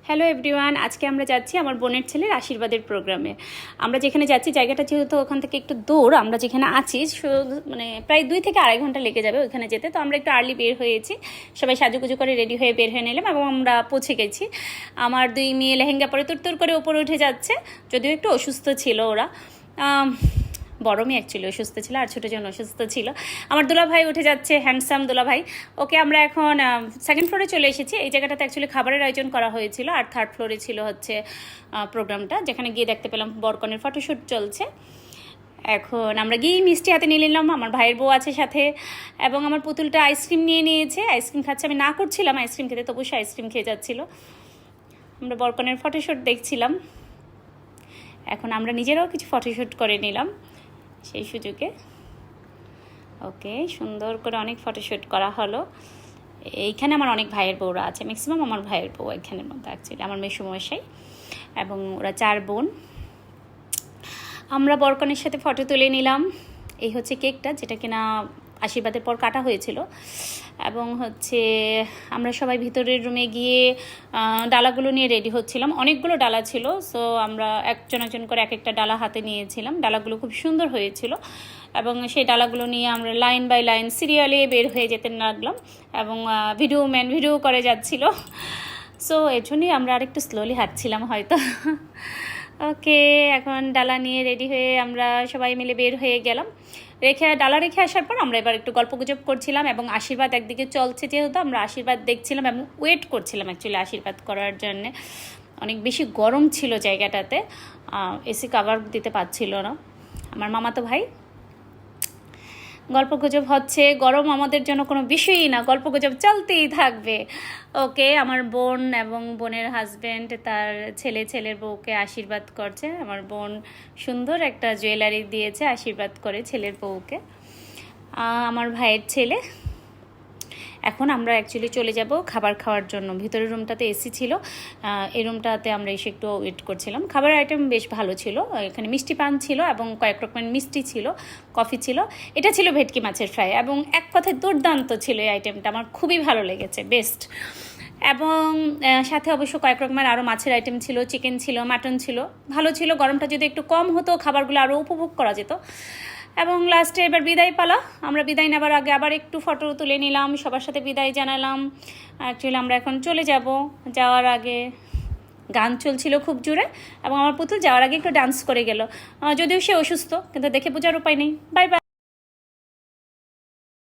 Hello everyone, আজকে আমরা যাচ্ছি আমার বোনের ছেলের আশীর্বাদের প্রোগ্রামে। আমরা যেখানে যাচ্ছি জায়গাটা যেহেতু ওখান থেকে একটু দূর, আমরা যেখানে আছি মানে প্রায় 2 থেকে আড়াই ঘন্টা লেগে যাবে ওইখানে যেতে। তো আমরা একটু আর্লি বের হয়েছি, সবাই সাজুগুজু করে রেডি হয়ে বের হয়ে নিলাম এবং আমরা পৌঁছে গেছি। আমার 2 মেয়ে লেহেঙ্গা পরে তুরতুর করে উপরে উঠে যাচ্ছে, যদিও একটু অসুস্থ ছিল ওরা। বড় মেয়ে অ্যাকচুয়ালি অসুস্থ ছিল আর ছোটো জন অসুস্থ ছিল। আমার দুলাভাই উঠে যাচ্ছে, হ্যান্ডসাম দুলাভাই। ওকে আমরা এখন সেকেন্ড ফ্লোরে চলে এসেছি। এই জায়গাটাতে অ্যাকচুয়ালি খাবারের আয়োজন করা হয়েছিল, আর থার্ড ফ্লোরে ছিল হচ্ছে প্রোগ্রামটা, যেখানে গিয়ে দেখতে পেলাম বরকনের ফটোশ্যুট চলছে। এখন আমরা গিয়ে মিষ্টি হাতে নিয়ে নিলাম, আমার ভাইয়ের বউ আছে সাথে, এবং আমার পুতুলটা আইসক্রিম নিয়ে নিয়েছে, আইসক্রিম খাচ্ছে। আমি না করছিলাম আইসক্রিম খেতে, তবু সে আইসক্রিম খেয়ে যাচ্ছিলো। আমরা বরকনের ফটোশ্যুট দেখছিলাম। এখন আমরা নিজেরাও কিছু ফটোশ্যুট করে নিলাম সেই সুযোগে। ওকে, সুন্দর করে অনেক ফটোশ্যুট করা হলো। এইখানে আমার অনেক ভাইয়ের বউরা আছে, ম্যাক্সিমাম আমার ভাইয়ের বউ এখানের মধ্যে অ্যাকচুয়ালি আমার মেসুমশাই, এবং ওরা 4 বোন। আমরা বরকনের সাথে ফটো তুলে নিলাম। এই হচ্ছে কেকটা, যেটা কিনা আশীর্বাদের পর কাটা হয়েছিল। এবং হচ্ছে আমরা সবাই ভিতরের রুমে গিয়ে ডালাগুলো নিয়ে রেডি হচ্ছিলাম। অনেকগুলো ডালা ছিল, সো আমরা একজন একজন করে এক একটা ডালা হাতে নিয়েছিলাম। ডালাগুলো খুব সুন্দর হয়েছিল, এবং সেই ডালাগুলো নিয়ে আমরা লাইন বাই লাইন সিরিয়ালে বের হয়ে যেতে লাগলাম, এবং ভিডিও করে যাচ্ছিল। সো এর জন্যই আমরা আরেকটু স্লোলি হাঁটছিলাম হয়তো। ওকে, এখন ডালা নিয়ে রেডি হয়ে আমরা সবাই মিলে বের হয়ে গেলাম। ডালা রেখে আসার পর আমরা এবার একটু গল্পগুজব করছিলাম, এবং আশীর্বাদ একদিকে চলছে, যেহেতু আমরা আশীর্বাদ দেখছিলাম এবং ওয়েট করছিলাম অ্যাকচুয়ালি আশীর্বাদ করার জন্যে। অনেক বেশি গরম ছিল জায়গাটাতে, এসি কাভার দিতে পারছিল না। আমার মামাতো ভাই, গল্পগুজব হচ্ছে, গরম আমাদের জন্য কোনো বিষয়ই না, গল্পগুজব চলতেই থাকবে। ওকে, আমার বোন এবং বোনের হাজব্যান্ড তার ছেলের বউকে আশীর্বাদ করছে। আমার বোন সুন্দর একটা জুয়েলারি দিয়েছে আশীর্বাদ করে ছেলের বউকে। আমার ভাইয়ের ছেলে। এখন আমরা অ্যাকচুয়ালি চলে যাব খাবার খাওয়ার জন্য। ভিতরের রুমটাতে এসি ছিল, এই রুমটাতে আমরা এসে একটু ওয়েট করছিলাম। খাবারের আইটেম বেশ ভালো ছিল, এখানে মিষ্টি পান ছিল এবং কয়েক রকমের মিষ্টি ছিল, কফি ছিল। এটা ছিল ভেটকি মাছের ফ্রাই, এবং এক কথায় দুর্দান্ত ছিল এই আইটেমটা, আমার খুবই ভালো লেগেছে, বেস্ট। এবং সাথে অবশ্য কয়েক রকমের আরও মাছের আইটেম ছিল, চিকেন ছিল, মাটন ছিল, ভালো ছিল। গরমটা যদি একটু কম হতো খাবারগুলো আরও উপভোগ করা যেত। এবং লাস্টে এবার বিদায় পালা। আমরা বিদায় নেবার আগে আবার একটু ফটো তুলে নিলাম, সবার সাথে বিদায় জানালাম। অ্যাকচুয়ালি আমরা এখন চলে যাব। যাওয়ার আগে গান চলছিল খুব জোরে, এবং আমার পুতুল যাওয়ার আগে একটু ডান্স করে গেল, যদিও সে অসুস্থ, কিন্তু দেখে বোঝার উপায় নেই। Bye bye.